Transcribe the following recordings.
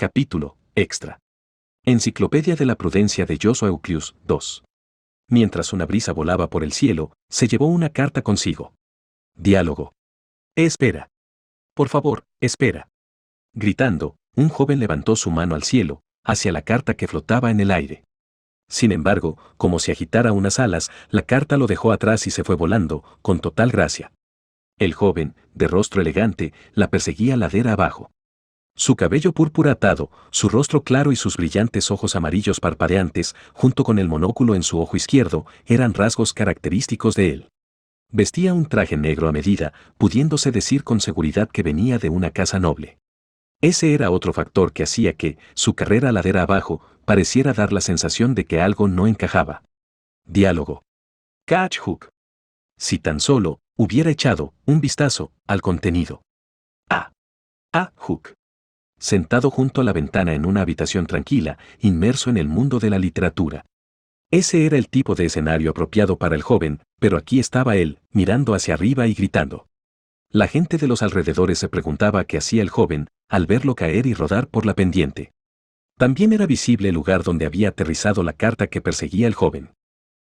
Capítulo extra. Enciclopedia de la prudencia de Joshua Euclius 2. Mientras una brisa volaba por el cielo, se llevó una carta consigo. Diálogo. Espera. Por favor, espera. Gritando, un joven levantó su mano al cielo, hacia la carta que flotaba en el aire. Sin embargo, como si agitara unas alas, la carta lo dejó atrás y se fue volando, con total gracia. El joven, de rostro elegante, la perseguía ladera abajo. Su cabello púrpura atado, su rostro claro y sus brillantes ojos amarillos parpadeantes, junto con el monóculo en su ojo izquierdo, eran rasgos característicos de él. Vestía un traje negro a medida, pudiéndose decir con seguridad que venía de una casa noble. Ese era otro factor que hacía que, su carrera ladera abajo, pareciera dar la sensación de que algo no encajaba. Diálogo. Catch Hook. Si tan solo hubiera echado un vistazo al contenido. Hook. Sentado junto a la ventana en una habitación tranquila, inmerso en el mundo de la literatura. Ese era el tipo de escenario apropiado para el joven, pero aquí estaba él, mirando hacia arriba y gritando. La gente de los alrededores se preguntaba qué hacía el joven, al verlo caer y rodar por la pendiente. También era visible el lugar donde había aterrizado la carta que perseguía el joven.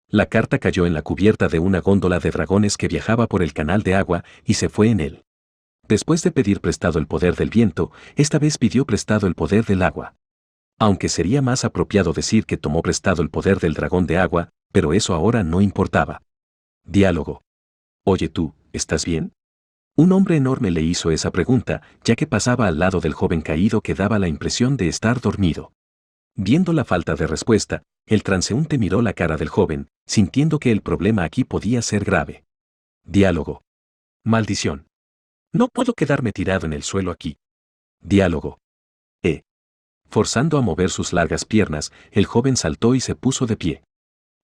La carta cayó en la cubierta de una góndola de dragones que viajaba por el canal de agua y se fue en él. Después de pedir prestado el poder del viento, esta vez pidió prestado el poder del agua. Aunque sería más apropiado decir que tomó prestado el poder del dragón de agua, pero eso ahora no importaba. Diálogo. Oye tú, ¿estás bien? Un hombre enorme le hizo esa pregunta, ya que pasaba al lado del joven caído que daba la impresión de estar dormido. Viendo la falta de respuesta, el transeúnte miró la cara del joven, sintiendo que el problema aquí podía ser grave. Diálogo. Maldición. No puedo quedarme tirado en el suelo aquí. Diálogo. Forzando a mover sus largas piernas, el joven saltó y se puso de pie.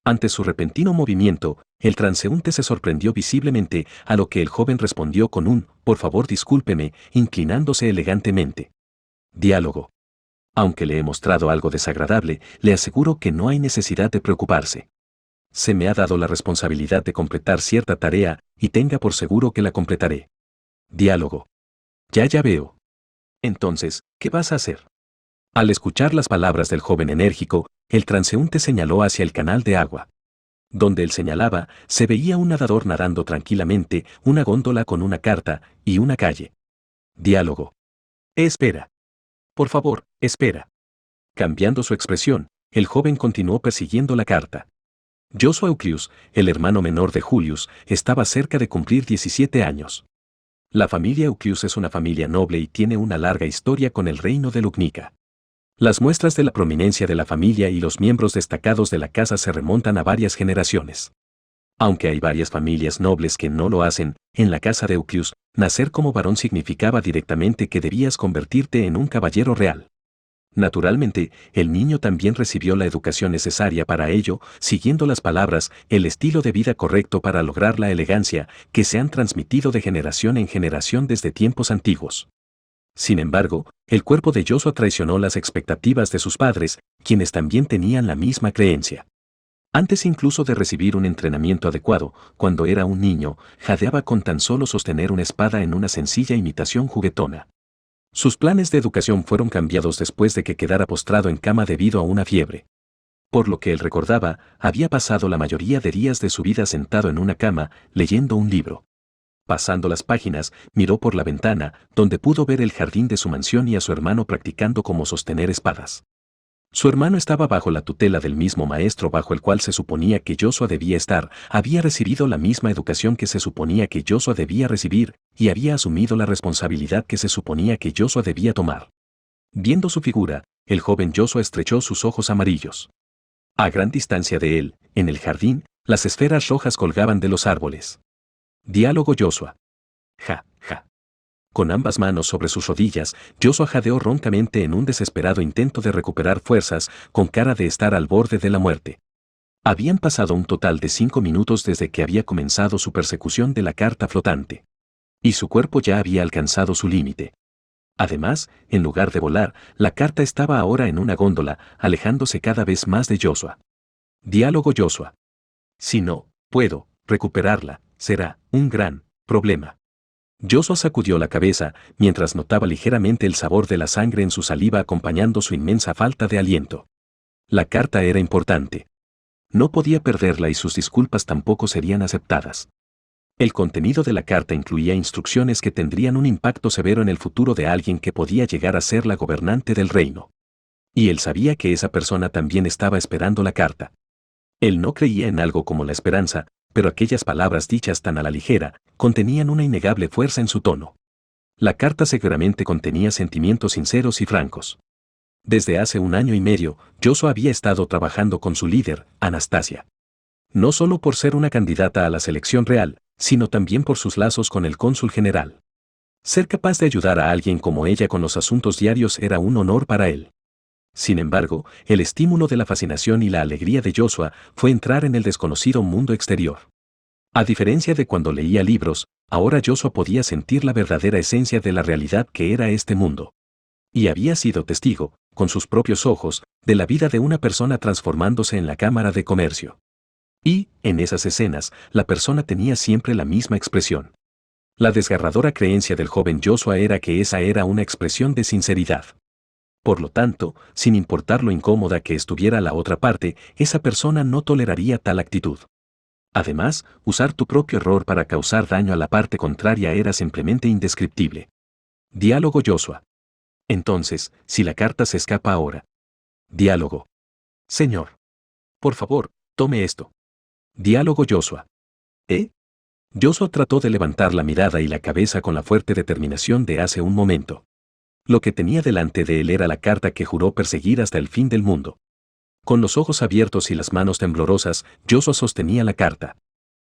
Ante su repentino movimiento, el transeúnte se sorprendió visiblemente, a lo que el joven respondió con un, por favor discúlpeme, inclinándose elegantemente. Diálogo. Aunque le he mostrado algo desagradable, le aseguro que no hay necesidad de preocuparse. Se me ha dado la responsabilidad de completar cierta tarea, y tenga por seguro que la completaré. Diálogo. Ya veo. Entonces, ¿qué vas a hacer? Al escuchar las palabras del joven enérgico, el transeúnte señaló hacia el canal de agua. Donde él señalaba, se veía un nadador nadando tranquilamente, una góndola con una carta, y una calle. Diálogo. Espera. Por favor, espera. Cambiando su expresión, el joven continuó persiguiendo la carta. Joshua Euclius, el hermano menor de Julius, estaba cerca de cumplir 17 años. La familia Euclius es una familia noble y tiene una larga historia con el reino de Lugnica. Las muestras de la prominencia de la familia y los miembros destacados de la casa se remontan a varias generaciones. Aunque hay varias familias nobles que no lo hacen, en la casa de Euclius, nacer como varón significaba directamente que debías convertirte en un caballero real. Naturalmente, el niño también recibió la educación necesaria para ello, siguiendo las palabras, el estilo de vida correcto para lograr la elegancia, que se han transmitido de generación en generación desde tiempos antiguos. Sin embargo, el cuerpo de Joshua traicionó las expectativas de sus padres, quienes también tenían la misma creencia. Antes incluso de recibir un entrenamiento adecuado, cuando era un niño, jadeaba con tan solo sostener una espada en una sencilla imitación juguetona. Sus planes de educación fueron cambiados después de que quedara postrado en cama debido a una fiebre. Por lo que él recordaba, había pasado la mayoría de días de su vida sentado en una cama, leyendo un libro. Pasando las páginas, miró por la ventana, donde pudo ver el jardín de su mansión y a su hermano practicando cómo sostener espadas. Su hermano estaba bajo la tutela del mismo maestro bajo el cual se suponía que Joshua debía estar, había recibido la misma educación que se suponía que Joshua debía recibir, y había asumido la responsabilidad que se suponía que Joshua debía tomar. Viendo su figura, el joven Joshua estrechó sus ojos amarillos. A gran distancia de él, en el jardín, las esferas rojas colgaban de los árboles. Diálogo Joshua. Ja. Con ambas manos sobre sus rodillas, Joshua jadeó roncamente en un desesperado intento de recuperar fuerzas, con cara de estar al borde de la muerte. Habían pasado un total de 5 minutos desde que había comenzado su persecución de la carta flotante. Y su cuerpo ya había alcanzado su límite. Además, en lugar de volar, la carta estaba ahora en una góndola, alejándose cada vez más de Joshua. Diálogo Joshua. Si no puedo recuperarla, será un gran problema. Joshua sacudió la cabeza, mientras notaba ligeramente el sabor de la sangre en su saliva acompañando su inmensa falta de aliento. La carta era importante. No podía perderla y sus disculpas tampoco serían aceptadas. El contenido de la carta incluía instrucciones que tendrían un impacto severo en el futuro de alguien que podía llegar a ser la gobernante del reino. Y él sabía que esa persona también estaba esperando la carta. Él no creía en algo como la esperanza, pero aquellas palabras dichas tan a la ligera contenían una innegable fuerza en su tono. La carta seguramente contenía sentimientos sinceros y francos. Desde hace 1 año y medio, Joshua había estado trabajando con su líder, Anastasia. No solo por ser una candidata a la selección real, sino también por sus lazos con el cónsul general. Ser capaz de ayudar a alguien como ella con los asuntos diarios era un honor para él. Sin embargo, el estímulo de la fascinación y la alegría de Joshua fue entrar en el desconocido mundo exterior. A diferencia de cuando leía libros, ahora Joshua podía sentir la verdadera esencia de la realidad que era este mundo. Y había sido testigo, con sus propios ojos, de la vida de una persona transformándose en la Cámara de Comercio. Y, en esas escenas, la persona tenía siempre la misma expresión. La desgarradora creencia del joven Joshua era que esa era una expresión de sinceridad. Por lo tanto, sin importar lo incómoda que estuviera la otra parte, esa persona no toleraría tal actitud. Además, usar tu propio error para causar daño a la parte contraria era simplemente indescriptible. Diálogo Joshua. Entonces, si la carta se escapa ahora. Diálogo. Señor. Por favor, tome esto. Diálogo Joshua. ¿Eh? Joshua trató de levantar la mirada y la cabeza con la fuerte determinación de hace un momento. Lo que tenía delante de él era la carta que juró perseguir hasta el fin del mundo. Con los ojos abiertos y las manos temblorosas, Joshua sostenía la carta.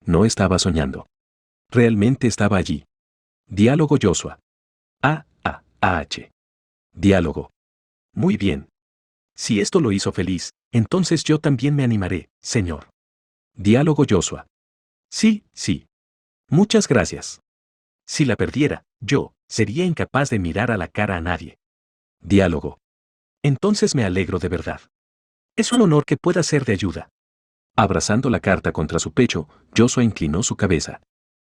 No estaba soñando. Realmente estaba allí. Diálogo Joshua. A-H. Diálogo. Muy bien. Si esto lo hizo feliz, entonces yo también me animaré, señor. Diálogo Joshua. Sí, sí. Muchas gracias. Si la perdiera, yo sería incapaz de mirar a la cara a nadie. Diálogo. Entonces me alegro de verdad. Es un honor que pueda ser de ayuda. Abrazando la carta contra su pecho, Joshua inclinó su cabeza.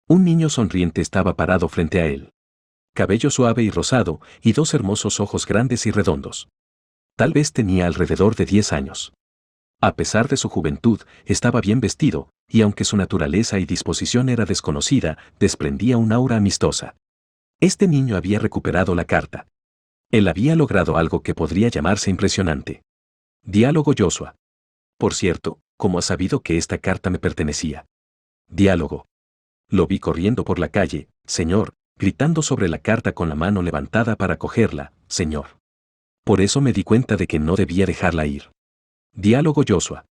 Un niño sonriente estaba parado frente a él. Cabello suave y rosado, y dos hermosos ojos grandes y redondos. Tal vez tenía alrededor de 10 años. A pesar de su juventud, estaba bien vestido, y aunque su naturaleza y disposición era desconocida, desprendía un aura amistosa. Este niño había recuperado la carta. Él había logrado algo que podría llamarse impresionante. Diálogo Joshua. Por cierto, ¿cómo has sabido que esta carta me pertenecía? Diálogo. Lo vi corriendo por la calle, señor, gritando sobre la carta con la mano levantada para cogerla, señor. Por eso me di cuenta de que no debía dejarla ir. Diálogo Joshua.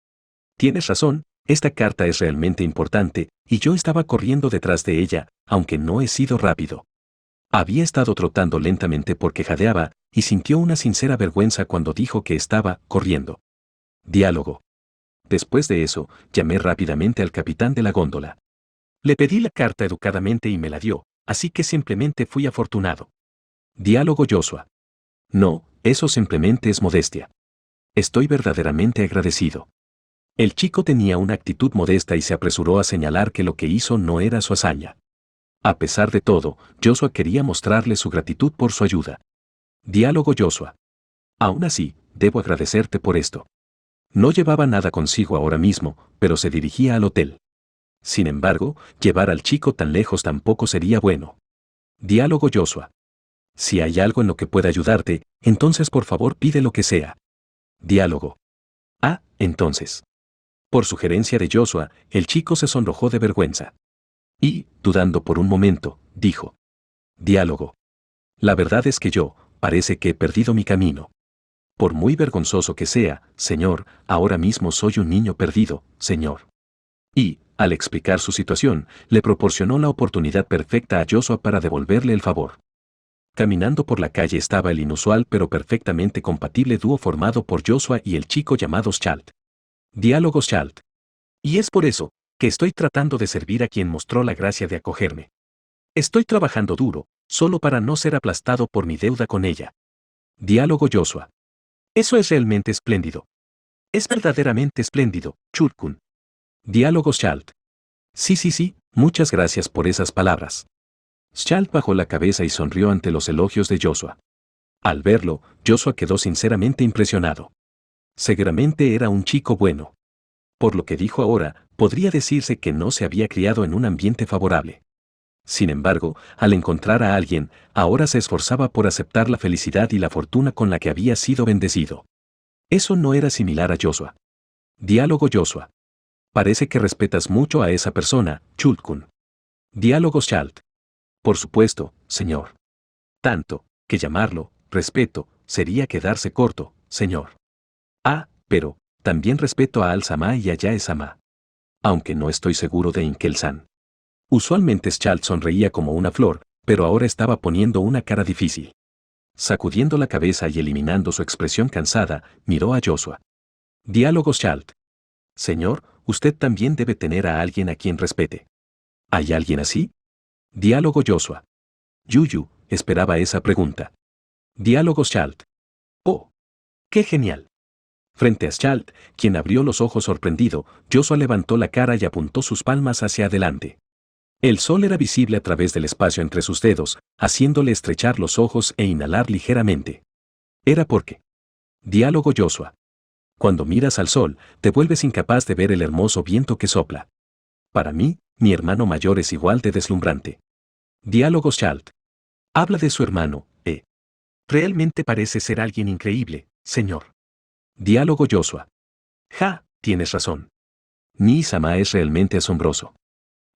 Tienes razón, esta carta es realmente importante, y yo estaba corriendo detrás de ella, aunque no he sido rápido. Había estado trotando lentamente porque jadeaba, y sintió una sincera vergüenza cuando dijo que estaba corriendo. Diálogo. Después de eso, llamé rápidamente al capitán de la góndola. Le pedí la carta educadamente y me la dio, así que simplemente fui afortunado. Diálogo Joshua. No, eso simplemente es modestia. Estoy verdaderamente agradecido. El chico tenía una actitud modesta y se apresuró a señalar que lo que hizo no era su hazaña. A pesar de todo, Joshua quería mostrarle su gratitud por su ayuda. Diálogo Joshua. Aún así, debo agradecerte por esto. No llevaba nada consigo ahora mismo, pero se dirigía al hotel. Sin embargo, llevar al chico tan lejos tampoco sería bueno. Diálogo Joshua. Si hay algo en lo que pueda ayudarte, entonces por favor pide lo que sea. Diálogo. Entonces. Por sugerencia de Joshua, el chico se sonrojó de vergüenza. Y, dudando por un momento, dijo. Diálogo. La verdad es que yo, parece que he perdido mi camino. Por muy vergonzoso que sea, señor, ahora mismo soy un niño perdido, señor. Y, al explicar su situación, le proporcionó la oportunidad perfecta a Joshua para devolverle el favor. Caminando por la calle estaba el inusual pero perfectamente compatible dúo formado por Joshua y el chico llamado Shalt. Diálogo Shalt. Y es por eso que estoy tratando de servir a quien mostró la gracia de acogerme. Estoy trabajando duro, solo para no ser aplastado por mi deuda con ella. Diálogo Joshua. Eso es realmente espléndido. Es verdaderamente espléndido, Churkun. Diálogo Shalt. Sí, muchas gracias por esas palabras. Schalt bajó la cabeza y sonrió ante los elogios de Joshua. Al verlo, Joshua quedó sinceramente impresionado. Seguramente era un chico bueno. Por lo que dijo ahora, podría decirse que no se había criado en un ambiente favorable. Sin embargo, al encontrar a alguien, ahora se esforzaba por aceptar la felicidad y la fortuna con la que había sido bendecido. Eso no era similar a Joshua. Diálogo Joshua. Parece que respetas mucho a esa persona, Chultkun. Diálogo Schalt. Por supuesto, señor. Tanto, que llamarlo, respeto, sería quedarse corto, señor. Ah, pero, también respeto a Al-Sama y a Yae-sama. Aunque no estoy seguro de Inkel-san. Usualmente Schalt sonreía como una flor, pero ahora estaba poniendo una cara difícil. Sacudiendo la cabeza y eliminando su expresión cansada, miró a Joshua. Diálogo Schalt. Señor, usted también debe tener a alguien a quien respete. ¿Hay alguien así? Diálogo Joshua. Yuyu, esperaba esa pregunta. Diálogo Schalt. Oh, qué genial. Frente a Schalt, quien abrió los ojos sorprendido, Joshua levantó la cara y apuntó sus palmas hacia adelante. El sol era visible a través del espacio entre sus dedos, haciéndole estrechar los ojos e inhalar ligeramente. Era porque. Diálogo Joshua. Cuando miras al sol, te vuelves incapaz de ver el hermoso viento que sopla. Para mí, mi hermano mayor es igual de deslumbrante. Diálogo Schalt. Habla de su hermano, Realmente parece ser alguien increíble, señor. Diálogo Joshua. Ja, tienes razón. Nii-sama es realmente asombroso.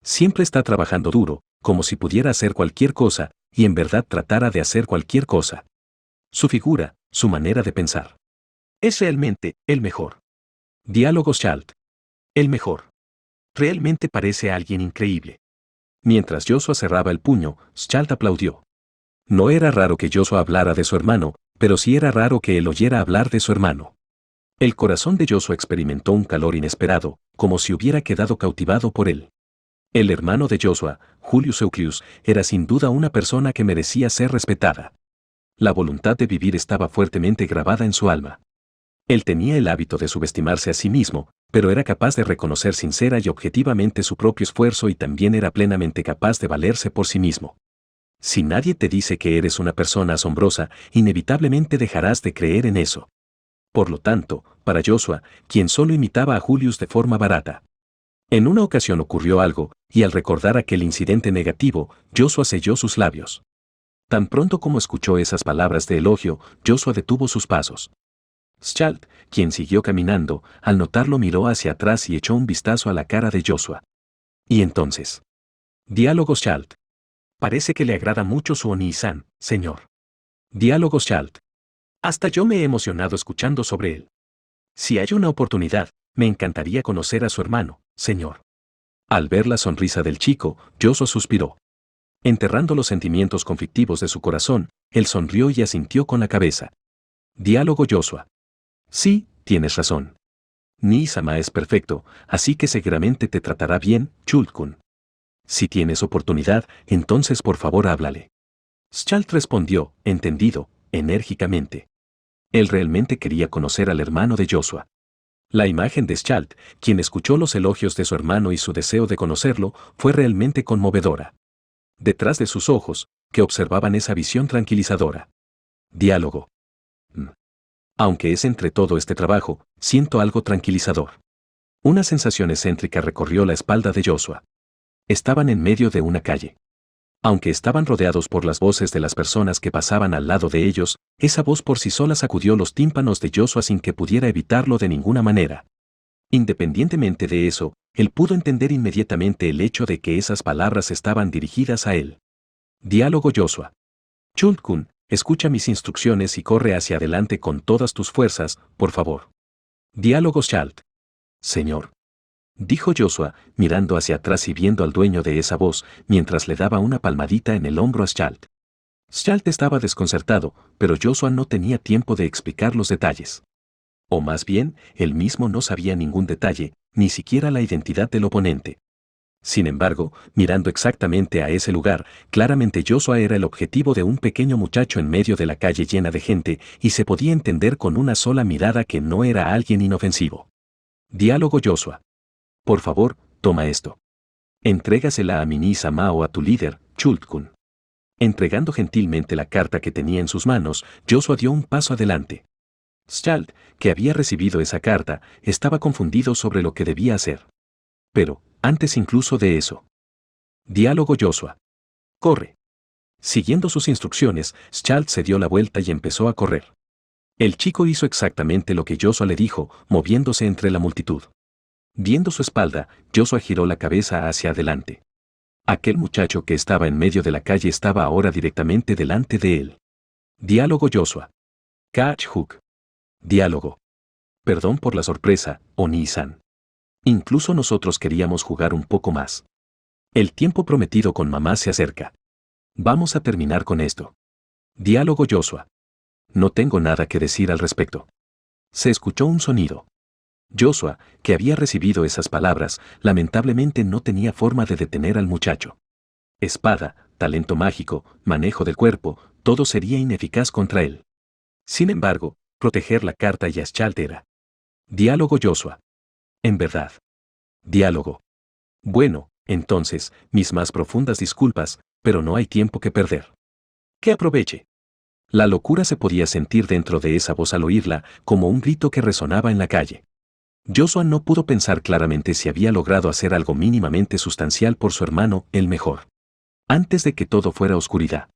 Siempre está trabajando duro, como si pudiera hacer cualquier cosa, y en verdad tratara de hacer cualquier cosa. Su figura, su manera de pensar. Es realmente el mejor. Diálogo Schalt. El mejor. Realmente parece alguien increíble. Mientras Joshua cerraba el puño, Schalt aplaudió. No era raro que Joshua hablara de su hermano, pero sí era raro que él oyera hablar de su hermano. El corazón de Joshua experimentó un calor inesperado, como si hubiera quedado cautivado por él. El hermano de Joshua, Julius Euclius, era sin duda una persona que merecía ser respetada. La voluntad de vivir estaba fuertemente grabada en su alma. Él tenía el hábito de subestimarse a sí mismo, pero era capaz de reconocer sincera y objetivamente su propio esfuerzo y también era plenamente capaz de valerse por sí mismo. Si nadie te dice que eres una persona asombrosa, inevitablemente dejarás de creer en eso. Por lo tanto, para Joshua, quien solo imitaba a Julius de forma barata. En una ocasión ocurrió algo, y al recordar aquel incidente negativo, Joshua selló sus labios. Tan pronto como escuchó esas palabras de elogio, Joshua detuvo sus pasos. Schalt, quien siguió caminando, al notarlo miró hacia atrás y echó un vistazo a la cara de Joshua. Y entonces. Diálogo Schalt. Parece que le agrada mucho su Oni-san, señor. Diálogo Schalt. Hasta yo me he emocionado escuchando sobre él. Si hay una oportunidad, me encantaría conocer a su hermano, señor. Al ver la sonrisa del chico, Joshua suspiró. Enterrando los sentimientos conflictivos de su corazón, él sonrió y asintió con la cabeza. Diálogo Joshua. Sí, tienes razón. Nii-sama es perfecto, así que seguramente te tratará bien, Chultkun. Si tienes oportunidad, entonces por favor háblale. Schalt respondió, entendido, enérgicamente. Él realmente quería conocer al hermano de Joshua. La imagen de Schalt, quien escuchó los elogios de su hermano y su deseo de conocerlo, fue realmente conmovedora. Detrás de sus ojos, que observaban esa visión tranquilizadora. Diálogo. Aunque es entre todo este trabajo, siento algo tranquilizador. Una sensación excéntrica recorrió la espalda de Joshua. Estaban en medio de una calle. Aunque estaban rodeados por las voces de las personas que pasaban al lado de ellos, esa voz por sí sola sacudió los tímpanos de Joshua sin que pudiera evitarlo de ninguna manera. Independientemente de eso, él pudo entender inmediatamente el hecho de que esas palabras estaban dirigidas a él. Diálogo Joshua. Chultkun, escucha mis instrucciones y corre hacia adelante con todas tus fuerzas, por favor. Diálogo Schalt. Señor. Dijo Joshua, mirando hacia atrás y viendo al dueño de esa voz, mientras le daba una palmadita en el hombro a Schalt. Schalt estaba desconcertado, pero Joshua no tenía tiempo de explicar los detalles. O más bien, él mismo no sabía ningún detalle, ni siquiera la identidad del oponente. Sin embargo, mirando exactamente a ese lugar, claramente Joshua era el objetivo de un pequeño muchacho en medio de la calle llena de gente, y se podía entender con una sola mirada que no era alguien inofensivo. Diálogo Joshua. Por favor, toma esto. Entrégasela a mi Nii-sama o a tu líder, Chultkun. Entregando gentilmente la carta que tenía en sus manos, Joshua dio un paso adelante. Schalt, que había recibido esa carta, estaba confundido sobre lo que debía hacer. Pero, antes incluso de eso. Diálogo Joshua. Corre. Siguiendo sus instrucciones, Schalt se dio la vuelta y empezó a correr. El chico hizo exactamente lo que Joshua le dijo, moviéndose entre la multitud. Viendo su espalda, Joshua giró la cabeza hacia adelante. Aquel muchacho que estaba en medio de la calle estaba ahora directamente delante de él. Diálogo Joshua. Catch Hook. Diálogo. Perdón por la sorpresa, Oni-san. Incluso nosotros queríamos jugar un poco más. El tiempo prometido con mamá se acerca. Vamos a terminar con esto. Diálogo Joshua. No tengo nada que decir al respecto. Se escuchó un sonido. Joshua, que había recibido esas palabras, lamentablemente no tenía forma de detener al muchacho. Espada, talento mágico, manejo del cuerpo, todo sería ineficaz contra él. Sin embargo, proteger la carta y a Schalt era. Diálogo Joshua. En verdad. Diálogo. Bueno, entonces, mis más profundas disculpas, pero no hay tiempo que perder. Que aproveche. La locura se podía sentir dentro de esa voz al oírla, como un grito que resonaba en la calle. Joshua no pudo pensar claramente si había logrado hacer algo mínimamente sustancial por su hermano, el mejor. Antes de que todo fuera oscuridad.